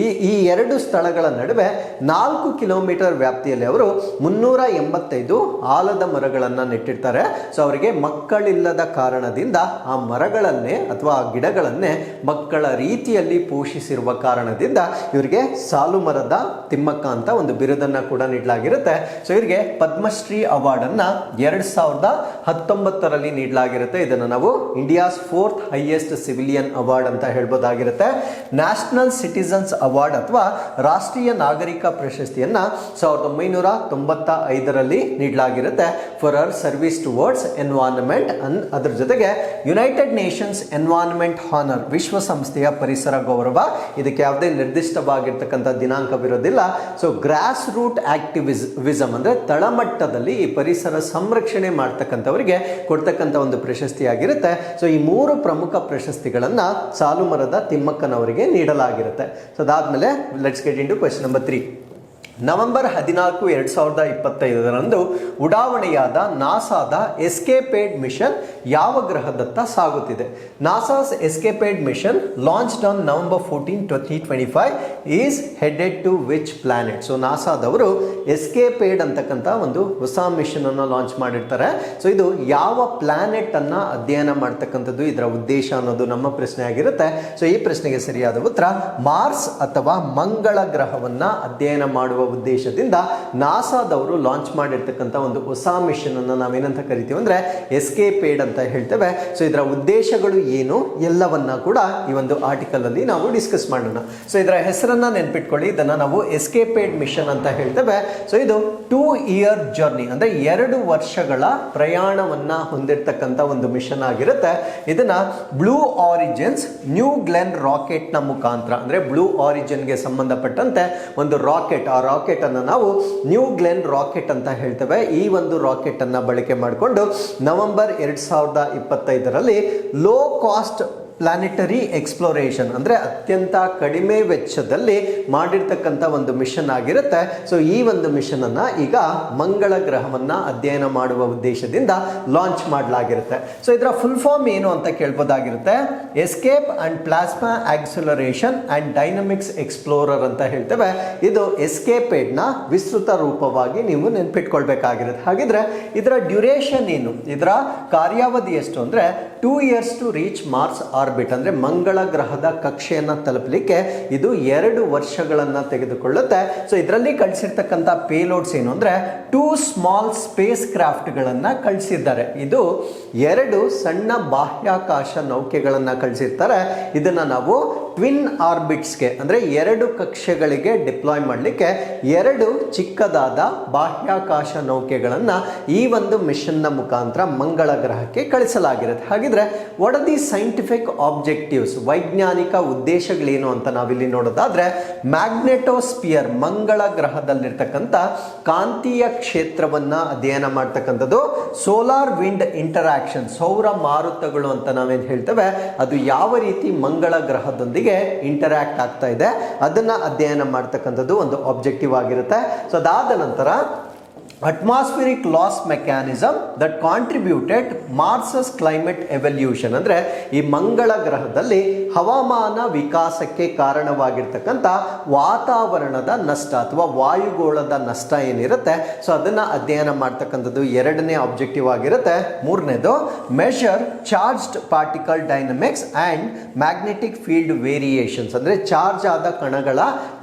ಈ ಎರಡು ಸ್ಥಳಗಳ ನಡುವೆ 4 ಕಿಲೋಮೀಟರ್ ವ್ಯಾಪ್ತಿಯಲ್ಲಿ ಅವರು 385 ಆಲದ ಮರಗಳನ್ನು ನೆಟ್ಟಿರ್ತಾರೆ. ಸೊ ಅವರಿಗೆ ಮಕ್ಕಳಿಲ್ಲದ ಕಾರಣದಿಂದ ಆ ಮರಗಳನ್ನೇ ಅಥವಾ ಆ ಗಿಡಗಳನ್ನೇ ಮಕ್ಕಳ ರೀತಿಯಲ್ಲಿ ಪೋಷಿಸಿರುವ ಕಾರಣದಿಂದ ಇವರಿಗೆ ಸಾಲುಮರದ ತಿಮ್ಮಕ್ಕ ಅಂತ ಒಂದು ಬಿರುದನ್ನು ಕೂಡ ನೀಡಲಾಗಿರುತ್ತೆ. ಸೊ ಇವರಿಗೆ ಪದ್ಮಶ್ರೀ ಅವಾರ್ಡ್ ಅನ್ನ 2019ರಲ್ಲಿ ನೀಡಲಾಗಿರುತ್ತೆ. ಇದನ್ನು ನಾವು India's 4th highest civilian award ಅಂತ ಹೇಳ್ಬೋದಾಗಿರುತ್ತೆ. ನ್ಯಾಷನಲ್ ಸಿಟಿಸನ್ಸ್ ಅವಾರ್ಡ್ ಅಥವಾ ರಾಷ್ಟ್ರೀಯ ನಾಗರಿಕ ಪ್ರಶಸ್ತಿಯನ್ನ 1995ರಲ್ಲಿ ನೀಡಲಾಗಿರುತ್ತೆ for our service towards environment. ಅದರ ಜೊತೆಗೆ ಯುನೈಟೆಡ್ ನೇಷನ್ಸ್ ಎನ್ವೈರನ್ಮೆಂಟ್ ಹಾನರ್, ವಿಶ್ವಸಂಸ್ಥೆಯ ಪರಿಸರ ಗೌರವ. ಇದಕ್ಕೆ ಯಾವುದೇ ನಿರ್ದಿಷ್ಟವಾಗಿರ್ತಕ್ಕಂಥ ದಿನಾಂಕವಿರೋದಿಲ್ಲ. ಸೊ ಗ್ರಾಸ್ ರೂಟ್ ಆಕ್ಟಿವಿಸಮ್ ಅಂದ್ರೆ ತಳಮಟ್ಟದಲ್ಲಿ ಈ ಪರಿಸರ ಸಂರಕ್ಷಣೆ ಮಾಡ್ತಕ್ಕಂಥವರಿಗೆ ಕೊಡ್ತಕ್ಕಂಥ ಒಂದು ಪ್ರಶಸ್ತಿ ಆಗಿರುತ್ತೆ. ಸೊ ಈ 3 ಪ್ರಮುಖ ಪ್ರಶಸ್ತಿಗಳನ್ನ ಸಾಲುಮರದ ತಿಮ್ಮಕ್ಕನವರಿಗೆ ನೀಡಲಾಗಿರುತ್ತೆ. ಸೊ ಅದಾದ್ಮೇಲೆ let's get into question number 3. November 14, 2025ರಂದು ಉಡಾವಣೆಯಾದ ನಾಸಾದ ಎಸ್ಕೇಪೇಡ್ ಮಿಷನ್ ಯಾವ ಗ್ರಹದತ್ತ ಸಾಗುತ್ತಿದೆ? NASA's escapade mission launched on November 14, 2025 is headed to which planet? So ನಾಸಾದವರು ಎಸ್ಕೇಪೇಡ್ ಅಂತಕ್ಕಂಥ ಒಂದು ಹೊಸ ಮಿಷನ್ ಅನ್ನು ಲಾಂಚ್ ಮಾಡಿರ್ತಾರೆ. ಸೊ ಇದು ಯಾವ ಪ್ಲಾನೆಟ್ ಅನ್ನ ಅಧ್ಯಯನ ಮಾಡ್ತಕ್ಕಂಥದ್ದು, ಇದರ ಉದ್ದೇಶ ಅನ್ನೋದು ನಮ್ಮ ಪ್ರಶ್ನೆ ಆಗಿರುತ್ತೆ. ಸೊ ಈ ಪ್ರಶ್ನೆಗೆ ಸರಿಯಾದ ಉತ್ತರ ಮಾರ್ಸ್ ಅಥವಾ ಮಂಗಳ ಗ್ರಹವನ್ನ ಅಧ್ಯಯನ ಮಾಡುವ ಉದ್ದೇಶದಿಂದ ನಾಸಾದವರು ಲಾಂಚ್ ಮಾಡಿರ್ತಕ್ಕಂಥ ಒಂದು ಹೊಸ ಮಿಷನ್ ಅನ್ನು ನಾವೇನಂತ ಕರಿತೀವಿ ಅಂದ್ರೆ ಎಸ್ಕೇಪೇಡ್ ಅಂತ ಹೇಳ್ತೇವೆ. ಸೊ ಇದರ ಉದ್ದೇಶಗಳು ಏನು ಎಲ್ಲವನ್ನ ಕೂಡ ಈ ಒಂದು ಆರ್ಟಿಕಲ್ ಅಲ್ಲಿ ನಾವು ಡಿಸ್ಕಸ್ ಮಾಡೋಣ. ಸೊ ಇದರ ಹೆಸರನ್ನ ನೆನ್ಪಿಟ್ಕೊಳ್ಳಿ, ಇದನ್ನ ನಾವು ಎಸ್ಕೇಪೇಡ್ ಮಿಷನ್ ಅಂತ ಹೇಳ್ತೇವೆ. ಸೊ ಇದು 2 year ಜರ್ನಿ ಅಂದ್ರೆ 2 ವರ್ಷಗಳ ಪ್ರಯಾಣವನ್ನ ಹೊಂದಿರತಕ್ಕಂಥ ಒಂದು ಮಿಷನ್ ಆಗಿರುತ್ತೆ. ಇದನ್ನ blue origins new Glenn rocket ನ ಮುಖಾಂತರ ಅಂದ್ರೆ ಬ್ಲೂ ಆರಿಜಿನ್ ಗೆ ಸಂಬಂಧಪಟ್ಟಂತೆ ಒಂದು ರಾಕೆಟ್, ಆ ರಾಕೆಟ್ ಅನ್ನು ನಾವು ನ್ಯೂ ಗ್ಲೆನ್ ರಾಕೆಟ್ ಅಂತ ಹೇಳ್ತೇವೆ. ಈ ಒಂದು ರಾಕೆಟ್ ಅನ್ನ ಬಳಕೆ ಮಾಡಿಕೊಂಡು ನವೆಂಬರ್ 2025ರಲ್ಲಿ ಲೋ ಕಾಸ್ಟ್ ಪ್ಲಾನೆಟರಿ ಎಕ್ಸ್ಪ್ಲೋರೇಷನ್ ಅಂದರೆ ಅತ್ಯಂತ ಕಡಿಮೆ ವೆಚ್ಚದಲ್ಲಿ ಮಾಡಿರ್ತಕ್ಕಂಥ ಒಂದು ಮಿಷನ್ ಆಗಿರುತ್ತೆ. ಸೊ ಈ ಒಂದು ಮಿಷನ್ ಅನ್ನ ಈಗ ಮಂಗಳ ಗ್ರಹವನ್ನ ಅಧ್ಯಯನ ಮಾಡುವ ಉದ್ದೇಶದಿಂದ ಲಾಂಚ್ ಮಾಡಲಾಗಿರುತ್ತೆ. ಸೊ ಇದರ ಫುಲ್ ಫಾರ್ಮ್ ಏನು ಅಂತ ಕೇಳ್ಬೋದಾಗಿರುತ್ತೆ. Escape and plasma acceleration and dynamics explorer ಅಂತ ಹೇಳ್ತೇವೆ. ಇದು ಎಸ್ಕೇಪೇಡ್ ನ ವಿಸ್ತೃತ ರೂಪವಾಗಿ ನೀವು ನೆನ್ಪಿಟ್ಕೊಳ್ಬೇಕಾಗಿರುತ್ತೆ. ಹಾಗಿದ್ರೆ ಇದರ ಡ್ಯೂರೇಷನ್ ಏನು, ಇದರ ಕಾರ್ಯಾವಧಿ ಎಷ್ಟು ಅಂದ್ರೆ 2 years to reach Mars orbit ಅಂದ್ರೆ ಮಂಗಳ ಗ್ರಹದ ಕಕ್ಷೆಯನ್ನ ತಲುಪಲಿಕ್ಕೆ ಇದು 2 ವರ್ಷಗಳನ್ನ ತೆಗೆದುಕೊಳ್ಳುತ್ತೆ. ಸೊ ಇದರಲ್ಲಿ ಕಳಿಸಿರ್ತಕ್ಕಂಥ ಪೇಲೋಡ್ಸ್ ಏನು ಅಂದ್ರೆ 2 small ಸ್ಪೇಸ್ ಕ್ರಾಫ್ಟ್ ಗಳನ್ನ ಕಳಿಸಿದ್ದಾರೆ. ಇದು 2 ಸಣ್ಣ ಬಾಹ್ಯಾಕಾಶ ನೌಕೆಗಳನ್ನ ಕಳಿಸಿರ್ತಾರೆ. ಇದನ್ನ ನಾವು ಟ್ವಿನ್ ಆರ್ಬಿಟ್ಸ್ಗೆ ಅಂದ್ರೆ 2 ಕಕ್ಷೆಗಳಿಗೆ ಡಿಪ್ಲಾಯ್ ಮಾಡಲಿಕ್ಕೆ 2 ಚಿಕ್ಕದಾದ ಬಾಹ್ಯಾಕಾಶ ನೌಕೆಗಳನ್ನ ಈ ಒಂದು ಮಿಷನ್ ನ ಮುಖಾಂತರ ಮಂಗಳ ಗ್ರಹಕ್ಕೆ ಕಳಿಸಲಾಗಿರುತ್ತೆ. ಹಾಗಿದ್ರೆ what are the scientific objectives, ವೈಜ್ಞಾನಿಕ ಉದ್ದೇಶಗಳೇನು ಅಂತ ನಾವಿಲ್ಲಿ ನೋಡೋದಾದ್ರೆ, ಮ್ಯಾಗ್ನೆಟೋಸ್ಪಿಯರ್ ಮಂಗಳ ಗ್ರಹದಲ್ಲಿರ್ತಕ್ಕಂಥ ಕಾಂತೀಯ ಕ್ಷೇತ್ರವನ್ನ ಅಧ್ಯಯನ ಮಾಡ್ತಕ್ಕಂಥದ್ದು, ಸೋಲಾರ್ ವಿಂಡ್ ಇಂಟರಾಕ್ಷನ್ ಸೌರ ಮಾರುತಗಳು ಅಂತ ನಾವೇನು ಹೇಳ್ತೇವೆ ಅದು ಯಾವ ರೀತಿ ಮಂಗಳ ಗ್ರಹದೊಂದಿಗೆ ಇಂಟರಾಕ್ಟ್ ಆಗ್ತಾ ಇದೆ ಅದನ್ನ ಅಧ್ಯಯನ ಮಾಡ್ತಕ್ಕಂಥದ್ದು ಒಂದು ಆಬ್ಜೆಕ್ಟಿವ್ ಆಗಿರುತ್ತೆ. ಸೊ ಅದಾದ ನಂತರ atmospheric loss mechanism that contributed Mars's climate evolution, ಅಂದರೆ ಈ ಮಂಗಳ ಗ್ರಹದಲ್ಲಿ ಹವಾಮಾನ ವಿಕಾಸಕ್ಕೆ ಕಾರಣವಾಗಿರ್ತಕ್ಕಂಥ ವಾತಾವರಣದ ನಷ್ಟ ಅಥವಾ ವಾಯುಗೋಳದ ನಷ್ಟ ಏನಿರುತ್ತೆ, ಸೊ ಅದನ್ನು ಅಧ್ಯಯನ ಮಾಡ್ತಕ್ಕಂಥದ್ದು ಎರಡನೇ ಆಬ್ಜೆಕ್ಟಿವ್ ಆಗಿರುತ್ತೆ. ಮೂರನೇದು measure charged particle dynamics and magnetic field variations, ಅಂದರೆ ಚಾರ್ಜ್ ಆದ ಕಣಗಳ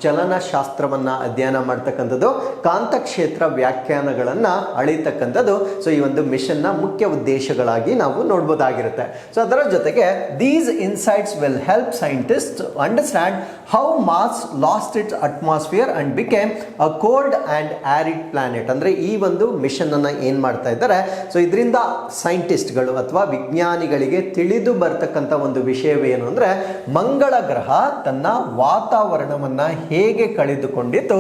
ಚಲನಶಾಸ್ತ್ರವನ್ನು ಅಧ್ಯಯನ ಮಾಡ್ತಕ್ಕಂಥದ್ದು, ಕಾಂತಕ್ಷೇತ್ರ ವ್ಯಾಖ್ಯಾನಗಳನ್ನು ಅಳಿತಕ್ಕಂಥದ್ದು. ಸೊ ಈ ಒಂದು ಮಿಷನ್ನ ಮುಖ್ಯ ಉದ್ದೇಶಗಳಾಗಿ ನಾವು ನೋಡ್ಬೋದಾಗಿರುತ್ತೆ. ಸೊ ಅದರ ಜೊತೆಗೆ these insights will help scientist understand how Mars lost its atmosphere and became a cold and arid planet. ಅಂದರೆ ಈ ಒಂದು ಮಿಷನ್ ಅನ್ನು ಏನು ಮಾಡ್ತಾ ಇದ್ದಾರೆ, ಸೊ ಇದರಿಂದ ಸೈಂಟಿಸ್ಟ್ಗಳು ಅಥವಾ ವಿಜ್ಞಾನಿಗಳಿಗೆ ತಿಳಿದು ಬರ್ತಕ್ಕಂಥ ಒಂದು ವಿಷಯವೇನು ಅಂದರೆ ಮಂಗಳ ಗ್ರಹ ತನ್ನ ವಾತಾವರಣವನ್ನು ಹೇಗೆ ಕಳೆದುಕೊಂಡಿತ್ತು,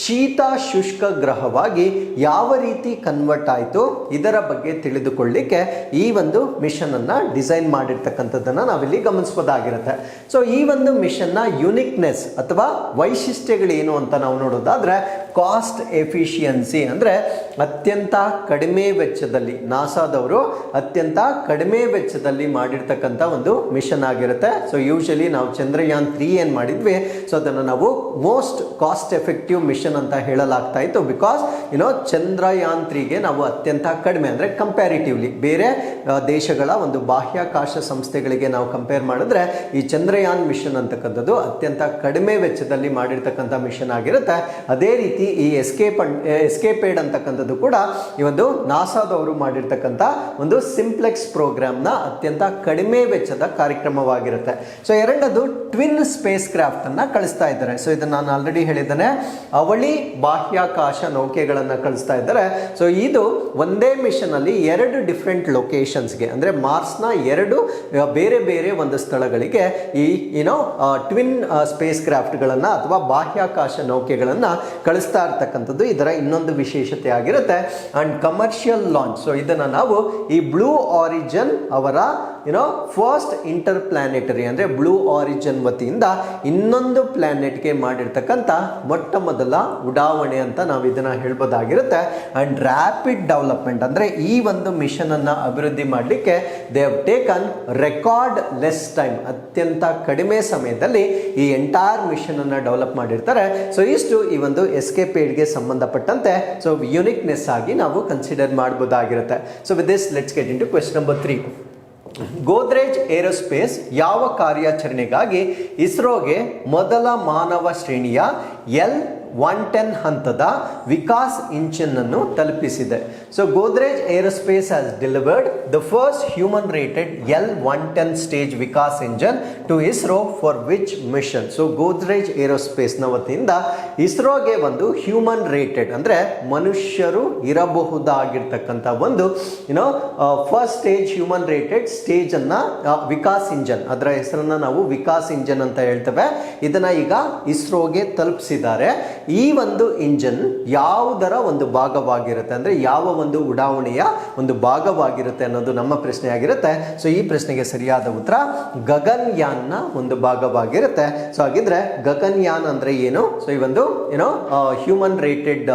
ಶೀತ ಶುಷ್ಕ ಗ್ರಹವಾಗಿ ಯಾವ ರೀತಿ ಕನ್ವರ್ಟ್ ಆಯಿತು, ಇದರ ಬಗ್ಗೆ ತಿಳಿದುಕೊಳ್ಳಿಕ್ಕೆ ಈ ಒಂದು ಮಿಷನ್ ಅನ್ನ ಡಿಸೈನ್ ಮಾಡಿರ್ತಕ್ಕಂಥದ್ದನ್ನು ನಾವಿಲ್ಲಿ ಗಮನಿಸಬಹುದಾಗಿರುತ್ತೆ. ಸೊ ಈ ಒಂದು ಮಿಷನ್ನ ಯುನಿಕ್ನೆಸ್ ಅಥವಾ ವೈಶಿಷ್ಟ್ಯಗಳೇನು ಅಂತ ನಾವು ನೋಡೋದಾದ್ರೆ ಕಾಸ್ಟ್ ಎಫಿಷಿಯನ್ಸಿ, ಅಂದರೆ ಅತ್ಯಂತ ಕಡಿಮೆ ವೆಚ್ಚದಲ್ಲಿ ನಾಸಾದವರು ಅತ್ಯಂತ ಕಡಿಮೆ ವೆಚ್ಚದಲ್ಲಿ ಮಾಡಿರ್ತಕ್ಕಂಥ ಒಂದು ಮಿಷನ್ ಆಗಿರುತ್ತೆ. ಸೊ ಯೂಶಲಿ ನಾವು ಚಂದ್ರಯಾನ್ 3 ಏನು ಮಾಡಿದ್ವಿ, ಸೊ ಅದನ್ನು ನಾವು ಮೋಸ್ಟ್ ಕಾಸ್ಟ್ ಎಫೆಕ್ಟಿವ್ ಮಿಷನ್ ಅಂತ ಹೇಳಲಾಗ್ತಾ ಇತ್ತು. ಬಿಕಾಸ್ ಚಂದ್ರಯಾನ್ 3ಗೆ ನಾವು ಅತ್ಯಂತ ಕಡಿಮೆ, ಅಂದರೆ ಕಂಪ್ಯಾರಿಟಿವ್ಲಿ ಬೇರೆ ದೇಶಗಳ ಒಂದು ಬಾಹ್ಯಾಕಾಶ ಸಂಸ್ಥೆಗಳಿಗೆ ನಾವು ಕಂಪೇರ್ ಮಾಡಿದ್ರೆ ಈ ಚಂದ್ರಯಾನ್ ಮಿಷನ್ ಅಂತಕ್ಕಂಥದ್ದು ಅತ್ಯಂತ ಕಡಿಮೆ ವೆಚ್ಚದಲ್ಲಿ ಮಾಡಿರ್ತಕ್ಕಂಥ ಮಿಷನ್ ಆಗಿರುತ್ತೆ. ಅದೇ ರೀತಿ ಈ ಎಸ್ಕೇಪೇಡ್ ಅಂತಕ್ಕಂಥದ್ದು ಕೂಡ ಈ ಒಂದು ನಾಸಾದವರು ಮಾಡಿರ್ತಕ್ಕಂಥ ಒಂದು ಸಿಂಪ್ಲೆಕ್ಸ್ ಪ್ರೋಗ್ರಾಮ್ನ ಅತ್ಯಂತ ಕಡಿಮೆ ವೆಚ್ಚದ ಕಾರ್ಯಕ್ರಮವಾಗಿರುತ್ತೆ. ಸೊ ಎರಡನೇದು ಟ್ವಿನ್ ಸ್ಪೇಸ್ ಕ್ರಾಫ್ಟ್ ಅನ್ನ ಕಳಿಸ್ತಾ ಇದ್ದಾರೆ. ಸೊ ಇದನ್ನ ನಾನು ಆಲ್ರೆಡಿ ಹೇಳಿದ್ದೇನೆ, ಅವಳಿ ಬಾಹ್ಯಾಕಾಶ ನೌಕೆಗಳನ್ನು ಕಳಿಸ್ತಾ ಇದ್ದಾರೆ. ಸೊ ಇದು ಒಂದೇ ಮಿಷನ್ ಅಲ್ಲಿ 2 ಡಿಫ್ರೆಂಟ್ ಲೊಕೇಶನ್ಸ್ಗೆ, ಅಂದರೆ ಮಾರ್ಸ್ನ 2 ಬೇರೆ ಬೇರೆ ಒಂದು ಸ್ಥಳಗಳಿಗೆ ಈ ಟ್ವಿನ್ ಸ್ಪೇಸ್ ಕ್ರಾಫ್ಟ್ಗಳನ್ನು ಅಥವಾ ಬಾಹ್ಯಾಕಾಶ ನೌಕೆಗಳನ್ನು ಕಳಿಸ್ತಾ ಇರ್ತಕ್ಕಂಥದ್ದು ಇದರ ಇನ್ನೊಂದು ವಿಶೇಷತೆ ಆಗಿರುತ್ತೆ. ಅಂಡ್ ಕಮರ್ಷಿಯಲ್ ಲಾಂಚ್, ಸೊ ಇದನ್ನು ನಾವು ಈ ಬ್ಲೂ ಆರಿಜಿನ್ ಅವರ ಫಸ್ಟ್ ಇಂಟರ್ ಪ್ಲಾನೆಟರಿ, ಅಂದರೆ ಬ್ಲೂ ಆರಿಜಿನ್ ವತಿಯಿಂದ ಇನ್ನೊಂದು ಪ್ಲಾನೆಟ್ಗೆ ಮಾಡಿರ್ತಕ್ಕಂಥ ಮೊಟ್ಟ ಮೊದಲ ಉಡಾವಣೆ ಅಂತ ನಾವು ಇದನ್ನು ಹೇಳ್ಬೋದಾಗಿರುತ್ತೆ. ಅಂಡ್ ರ್ಯಾಪಿಡ್ ಡೆವಲಪ್ಮೆಂಟ್, ಅಂದರೆ ಈ ಒಂದು ಮಿಷನ್ ಅನ್ನು ಅಭಿವೃದ್ಧಿ ಮಾಡಲಿಕ್ಕೆ they have taken record less time, ಅತ್ಯಂತ ಕಡಿಮೆ ಸಮಯದಲ್ಲಿ ಈ ಎಂಟೈರ್ ಮಿಷನ್ ಅನ್ನು ಡೆವಲಪ್ ಮಾಡಿರ್ತಾರೆ. ಸೊ ಇಷ್ಟು ಈ ಒಂದು ಎಸ್ಕೇಪೇಡ್ಗೆ ಸಂಬಂಧಪಟ್ಟಂತೆ ಸೊ ಯುನಿಕ್ನೆಸ್ ಆಗಿ ನಾವು ಕನ್ಸಿಡರ್ ಮಾಡಬಹುದಾಗಿರುತ್ತೆ. So with this let's get into question number 3. Godrej aerospace ಯಾವ ಕಾರ್ಯಾಚರಣೆಗಾಗಿ ಇಸ್ರೋಗೆ ಮೊದಲ ಮಾನವ ಶ್ರೇಣಿಯ L-110 ಹಂತದ ವಿಕಾಸ್ ಇಂಜಿನ್ ಅನ್ನು ತಲುಪಿಸಿದೆ? So Godrej aerospace has delivered the first human rated L-110 stage Vikas engine to ISRO for which mission? So Godrej ಏರೋಸ್ಪೇಸ್ನ ವತಿಯಿಂದ ಇಸ್ರೋಗೆ ಒಂದು ಹ್ಯೂಮನ್ ರೇಟೆಡ್, ಅಂದರೆ ಮನುಷ್ಯರು ಇರಬಹುದಾಗಿರ್ತಕ್ಕಂಥ ಒಂದು first stage human rated stage ಅನ್ನ ವಿಕಾಸ್ ಇಂಜನ್, ಅದರ ಹೆಸರನ್ನ ನಾವು ವಿಕಾಸ್ ಇಂಜನ್ ಅಂತ ಹೇಳ್ತೇವೆ, ಇದನ್ನ ಈಗ ಇಸ್ರೋಗೆ ತಲುಪಿಸಿದ್ದಾರೆ. ಈ ಒಂದು ಇಂಜನ್ ಯಾವುದರ ಒಂದು ಭಾಗವಾಗಿರುತ್ತೆ, ಅಂದರೆ ಯಾವ ಒಂದು ಉಡಾವಣೆಯ ಒಂದು ಭಾಗವಾಗಿರುತ್ತೆ ಅನ್ನೋದು ನಮ್ಮ ಪ್ರಶ್ನೆ ಆಗಿರುತ್ತೆ. ಸೊ ಈ ಪ್ರಶ್ನೆಗೆ ಸರಿಯಾದ ಉತ್ತರ ಗಗನಯಾನ್ನ ಒಂದು ಭಾಗವಾಗಿರುತ್ತೆ. ಸೊ ಹಾಗಿದ್ರೆ ಗಗನಯಾನ್ ಅಂದ್ರೆ ಏನು? ಸೊ ಈ ಒಂದು ಹ್ಯೂಮನ್ ರೇಟೆಡ್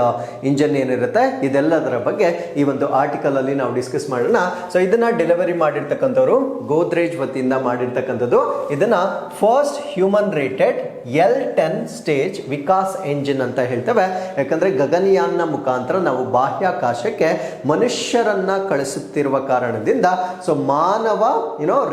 ಇಂಜನ್ ಏನಿರುತ್ತೆ ಇದೆಲ್ಲದರ ಬಗ್ಗೆ ಈ ಒಂದು ಆರ್ಟಿಕಲ್ ಅಲ್ಲಿ ನಾವು ಡಿಸ್ಕಸ್ ಮಾಡೋಣ. ಸೊ ಇದನ್ನ ಡೆಲಿವರಿ ಮಾಡಿರ್ತಕ್ಕಂಥವ್ರು ಗೋದ್ರೇಜ್ ವತಿಯಿಂದ ಮಾಡಿರ್ತಕ್ಕಂಥದ್ದು. ಇದನ್ನ first human rated L-10 stage Vikas engine ಅಂತ ಹೇಳ್ತೇವೆ. ಯಾಕಂದ್ರೆ ಗಗನಯಾನ್ನ ಮುಖಾಂತರ ನಾವು ಬಾಹ್ಯಾಕಾಶಕ್ಕೆ ಮನುಷ್ಯರನ್ನ ಕಳಿಸುತ್ತಿರುವ ಕಾರಣದಿಂದ ಸೊ ಮಾನವ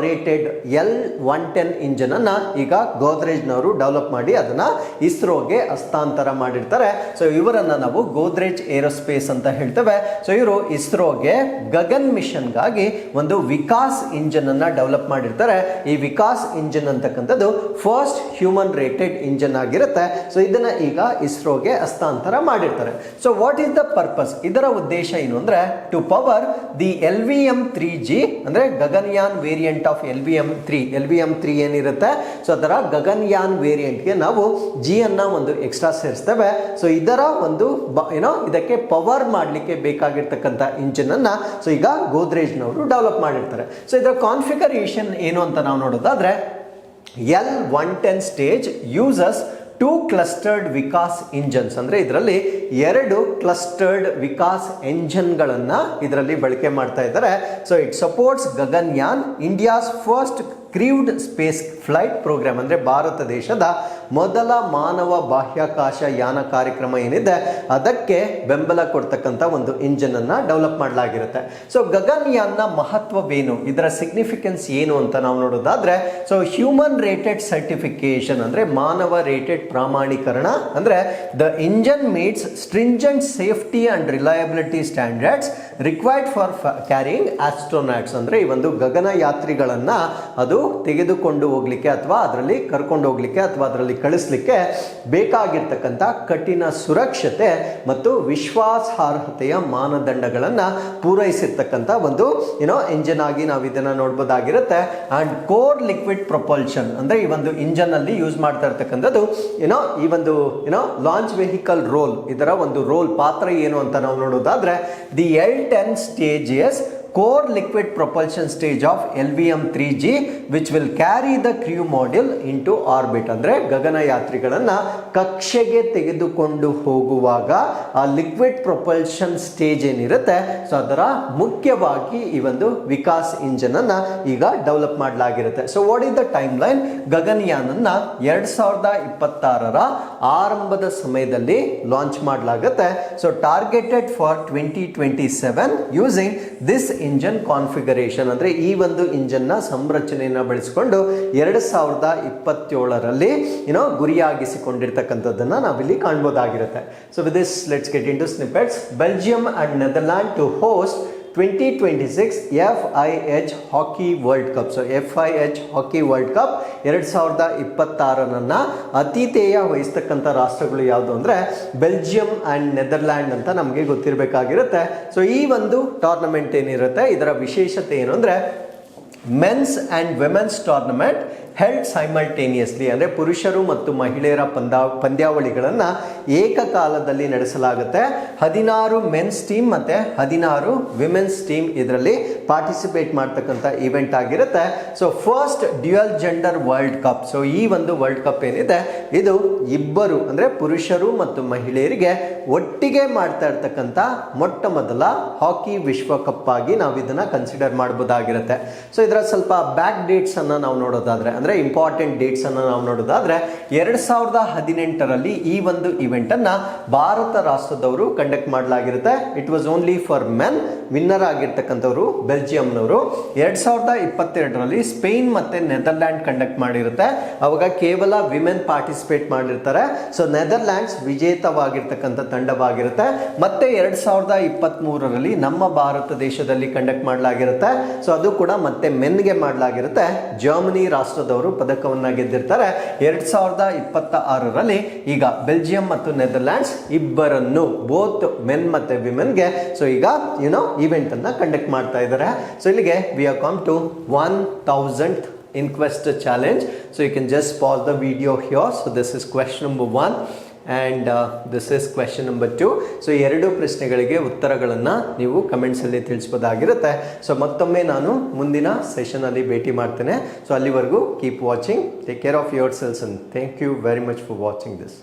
ರೇಟೆಡ್ L-110 ಇಂಜಿನ್ ಅನ್ನ ಈಗ ಗೋದ್ರೇಜ್ನವರು ಡೆವಲಪ್ ಮಾಡಿ ಅದನ್ನ ಇಸ್ರೋಗೆ ಹಸ್ತಾಂತರ ಮಾಡಿರ್ತಾರೆ. ಸೊ ಇವರನ್ನ ನಾವು ಗೋದ್ರೇಜ್ ಏರೋಸ್ಪೇಸ್ ಅಂತ ಹೇಳ್ತೇವೆ. ಸೊ ಇವರು ಇಸ್ರೋಗೆ ಗಗನ್ ಮಿಷನ್ಗಾಗಿ ಒಂದು ವಿಕಾಸ್ ಇಂಜಿನ್ ಅನ್ನ ಡೆವಲಪ್ ಮಾಡಿರ್ತಾರೆ. ಈ ವಿಕಾಸ್ ಇಂಜಿನ್ ಅಂತಕ್ಕಂಥದ್ದು ಫಸ್ಟ್ ಹ್ಯೂಮನ್ ರೇಟೆಡ್ ಇಂಜಿನ್ ಆಗಿರುತ್ತೆ. ಸೊ ಇದನ್ನ ಈಗ ಇಸ್ರೋಗೆ ಹಸ್ತಾಂತರ ಮಾಡಿರ್ತಾರೆ. So what is the purpose? ಇದರ ಉದ್ದೇಶ ಏನು ಅಂದ್ರೆ ಟು ಪವರ್ ದಿ LVM-3G, ಅಂದ್ರೆ ಗಗನಯಾನ್ ವೇರಿಯಂಟ್ ಆಫ್ LVM-3 ಏನಿರುತ್ತೆ ಸೊ ಅದರ ಗಗನಯಾನ್ ವೇರಿಯಂಟ್ಗೆ ನಾವು G ಅನ್ನ ಒಂದು ಎಕ್ಸ್ಟ್ರಾ ಸೇರಿಸ್ತೇವೆ. ಸೊ ಇದರ ಒಂದು ಇದಕ್ಕೆ ಪವರ್ ಮಾಡಲಿಕ್ಕೆ ಬೇಕಾಗಿರ್ತಕ್ಕಂಥ ಇಂಜಿನ್ ಅನ್ನ ಸೊ ಈಗ ಗೋದ್ರೇಜ್ನವರು ಡೆವಲಪ್ ಮಾಡಿರ್ತಾರೆ. ಸೊ ಇದರ ಕಾನ್ಫಿಗರೇಷನ್ ಏನು ಅಂತ ನಾವು ನೋಡೋದಾದ್ರೆ L-110 stage uses 2 clustered Vikas engines, ಅಂದರೆ ಇದರಲ್ಲಿ 2 ಕ್ಲಸ್ಟರ್ಡ್ ವಿಕಾಸ್ ಎಂಜಿನ್ಗಳನ್ನು ಇದರಲ್ಲಿ ಬಳಕೆ ಮಾಡ್ತಾ ಇದ್ದಾರೆ. So it supports Gaganyaan, India's first crewed space flight program, ಅಂದರೆ ಭಾರತ ದೇಶದ ಮೊದಲ ಮಾನವ ಬಾಹ್ಯಾಕಾಶ ಯಾನ ಕಾರ್ಯಕ್ರಮ ಏನಿದೆ ಅದಕ್ಕೆ ಬೆಂಬಲ ಕೊಡ್ತಕ್ಕಂಥ ಒಂದು ಇಂಜಿನ್ ಅನ್ನ ಡೆವಲಪ್ ಮಾಡಲಾಗಿರುತ್ತೆ. ಸೊ ಗಗನ್ಯಾನ್ನ ಮಹತ್ವವೇನು, ಇದರ ಸಿಗ್ನಿಫಿಕೆನ್ಸ್ ಏನು ಅಂತ ನಾವು ನೋಡೋದಾದ್ರೆ, ಸೊ ಹ್ಯೂಮನ್ ರೇಟೆಡ್ ಸರ್ಟಿಫಿಕೇಶನ್, ಅಂದ್ರೆ ಮಾನವ ರೇಟೆಡ್ ಪ್ರಾಮಾಣೀಕರಣ, ಅಂದ್ರೆ the engine meets stringent safety and reliability standards required for carrying astronauts, ಅಂದ್ರೆ ಈ ಒಂದು ಗಗನಯಾತ್ರಿಗಳನ್ನ ಅದು ತೆಗೆದುಕೊಂಡು ಹೋಗ್ಲಿಕ್ಕೆ ಅಥವಾ ಅದರಲ್ಲಿ ಕರ್ಕೊಂಡು ಹೋಗ್ಲಿಕ್ಕೆ ಅಥವಾ ಅದರಲ್ಲಿ ಕಳಿಸ್ಲಿಕ್ಕೆ ಬೇಕಾಗಿರ್ತಕ್ಕಂಥ ಕಠಿಣ ಸುರಕ್ಷತೆ ಮತ್ತು ವಿಶ್ವಾಸಾರ್ಹತೆಯ ಮಾನದಂಡಗಳನ್ನು ಪೂರೈಸಿರ್ತಕ್ಕಂಥ ಒಂದು ಇಂಜಿನ್ ಆಗಿ ನಾವು ಇದನ್ನ ನೋಡ್ಬೋದಾಗಿರುತ್ತೆ. ಅಂಡ್ ಕೋರ್ ಲಿಕ್ವಿಡ್ ಪ್ರೊಪಲ್ಷನ್, ಅಂದ್ರೆ ಈ ಒಂದು ಇಂಜಿನ್ ಅಲ್ಲಿ ಯೂಸ್ ಮಾಡ್ತಾ ಇರ್ತಕ್ಕಂಥದ್ದು ಈ ಒಂದು ಲಾಂಚ್ ವೆಹಿಕಲ್ ರೋಲ್, ಇದರ ಒಂದು ರೋಲ್ ಪಾತ್ರ ಏನು ಅಂತ ನಾವು ನೋಡೋದಾದ್ರೆ, the L10 stages core liquid propulsion stage of LVM-3G which will carry the crew module into orbit, ಅಂದ್ರೆ ಗಗನಯಾತ್ರಿಗಳನ್ನ ಕಕ್ಷೆಗೆ ತೆಗೆದುಕೊಂಡು ಹೋಗುವಾಗ ಆ ಲಿಕ್ವಿಡ್ ಪ್ರೊಪಲ್ಷನ್ ಸ್ಟೇಜ್ ಏನಿರುತ್ತೆ, ಸೊ ಅದರ ಮುಖ್ಯವಾಗಿ ಈ ಒಂದು ವಿಕಾಸ್ ಇಂಜಿನ್ ಅನ್ನ ಈಗ ಡೆವಲಪ್ ಮಾಡಲಾಗಿರುತ್ತೆ. So what is the timeline, Gaganyaan ಅನ್ನ 2026ರ ಆರಂಭದ ಸಮಯದಲ್ಲಿ ಲಾಂಚ್ ಮಾಡಲಾಗುತ್ತೆ. So targeted for 2027 using this engine configuration, ಅಂದ್ರೆ ಈ ಒಂದು ಇಂಜಿನ್ ನ ಸಂರಚನೆಯನ್ನ ಬಳಸಿಕೊಂಡು 2027ರಲ್ಲಿ ಗುರಿಯಾಗಿಸಿಕೊಂಡಿರ್ತಕ್ಕಂಥದ್ದನ್ನ ನಾವಿಲ್ಲಿ ಕಾಣಬಹುದಾಗಿರುತ್ತೆ. So with this let's get into snippets. Belgium and Netherland to host 2026 FIH hockey world cup. So FIH hockey world cup 2026 ಅತಿಥೇಯ ವಹಿಸ್ತಕ್ಕಂಥ ರಾಷ್ಟ್ರಗಳು ಯಾವುದು ಅಂದರೆ ಬೆಲ್ಜಿಯಂ ಆ್ಯಂಡ್ ನೆದರ್ಲ್ಯಾಂಡ್ ಅಂತ ನಮಗೆ ಗೊತ್ತಿರಬೇಕಾಗಿರುತ್ತೆ. ಸೊ ಈ ಒಂದು ಟೂರ್ನಮೆಂಟ್ ಏನಿರುತ್ತೆ ಇದರ ವಿಶೇಷತೆ ಏನು ಅಂದರೆ men's and women's tournament held simultaneously, ಅಂದರೆ ಪುರುಷರು ಮತ್ತು ಮಹಿಳೆಯರ ಪಂದ್ಯಾವಳಿಗಳನ್ನು ಏಕಕಾಲದಲ್ಲಿ ನಡೆಸಲಾಗುತ್ತೆ. 16 ಮೆನ್ಸ್ ಟೀಮ್ ಮತ್ತು 16 ವಿಮೆನ್ಸ್ ಟೀಮ್ ಇದರಲ್ಲಿ ಪಾರ್ಟಿಸಿಪೇಟ್ ಮಾಡ್ತಕ್ಕಂಥ ಇವೆಂಟ್ ಆಗಿರುತ್ತೆ. So first dual gender world cup. So ಈ ಒಂದು ವರ್ಲ್ಡ್ ಕಪ್ ಏನಿದೆ ಇದು ಇಬ್ಬರು ಅಂದರೆ ಪುರುಷರು ಮತ್ತು ಮಹಿಳೆಯರಿಗೆ ಒಟ್ಟಿಗೆ ಮಾಡ್ತಾ ಇರ್ತಕ್ಕಂಥ ಮೊಟ್ಟ ಮೊದಲ ಹಾಕಿ ವಿಶ್ವಕಪ್ ಆಗಿ ನಾವು ಇದನ್ನ ಕನ್ಸಿಡರ್ ಮಾಡಬಹುದಾಗಿರುತ್ತೆ. ಸೊ ಇದರ ಸ್ವಲ್ಪ ಬ್ಯಾಕ್ ಡೇಟ್ಸ್ ಅನ್ನ ನಾವು ನೋಡೋದಾದ್ರೆ, ಅಂದ್ರೆ ಇಂಪಾರ್ಟೆಂಟ್ ಡೇಟ್ಸ್ ಅನ್ನು ನಾವು ನೋಡೋದಾದ್ರೆ 2018ರಲ್ಲಿ ಈ ಒಂದು ಇವೆಂಟ್ ಅನ್ನ ಭಾರತ ರಾಷ್ಟ್ರದವರು ಕಂಡಕ್ಟ್ ಮಾಡಲಾಗಿರುತ್ತೆ. It was only for men. Winner ಆಗಿರ್ತಕ್ಕಂಥವ್ರು ಬೆಲ್ಜಿಯಂನವರು. 2022ರಲ್ಲಿ ಸ್ಪೇನ್ ಮತ್ತೆ ನೆದರ್ಲ್ಯಾಂಡ್ ಕಂಡಕ್ಟ್ ಮಾಡಿರುತ್ತೆ. ಅವಾಗ ಕೇವಲ ವಿಮೆನ್ ಪಾರ್ಟಿಸಿಪೇಟ್ ಮಾಡಿರ್ತಾರೆ. ಸೊ ನೆದರ್ಲ್ಯಾಂಡ್ಸ್ ವಿಜೇತವಾಗಿರ್ತಕ್ಕಂಥ ತಂಡವಾಗಿರುತ್ತೆ. ಮತ್ತೆ 2023ರಲ್ಲಿ ನಮ್ಮ ಭಾರತ ದೇಶದಲ್ಲಿ ಕಂಡಕ್ಟ್ ಮಾಡಲಾಗಿರುತ್ತೆ. ಸೊ ಅದು ಕೂಡ ಮತ್ತೆ ಮೆನ್ಗೆ ಮಾಡಲಾಗಿರುತ್ತೆ. ಜರ್ಮನಿ ರಾಷ್ಟ್ರದವರು ಪದಕವನ್ನ ಗೆದ್ದಿರ್ತಾರೆ. 2026ರಲ್ಲಿ ಈಗ ಬೆಲ್ಜಿಯಂ ಮತ್ತು ನೆದರ್ಲ್ಯಾಂಡ್ಸ್ ಇಬ್ಬರನ್ನು ಬೋತ್ ಮೆನ್ ಮತ್ತೆ ವಿಮೆನ್ಗೆ ಸೊ ಈಗ ಇವೆಂಟ್ ಅನ್ನ ಕಂಡಕ್ಟ್ ಮಾಡ್ತಾ ಇದ್ದಾರೆ. ಸೊ ಇಲ್ಲಿಗೆ we have come to 1000th InQuest challenge. So you can just pause the video here. So this is question number 1 and this is question number 2. So ಎರಡು ಪ್ರಶ್ನೆಗಳಿಗೆ ಉತ್ತರಗಳನ್ನು ನೀವು ಕಮೆಂಟ್ಸಲ್ಲಿ ತಿಳಿಸ್ಬೋದಾಗಿರುತ್ತೆ. ಸೊ ಮತ್ತೊಮ್ಮೆ ನಾನು ಮುಂದಿನ ಸೆಷನಲ್ಲಿ ಭೇಟಿ ಮಾಡ್ತೇನೆ. ಸೊ ಅಲ್ಲಿವರೆಗೂ keep watching. Take care of your selves and thank you very much for watching this.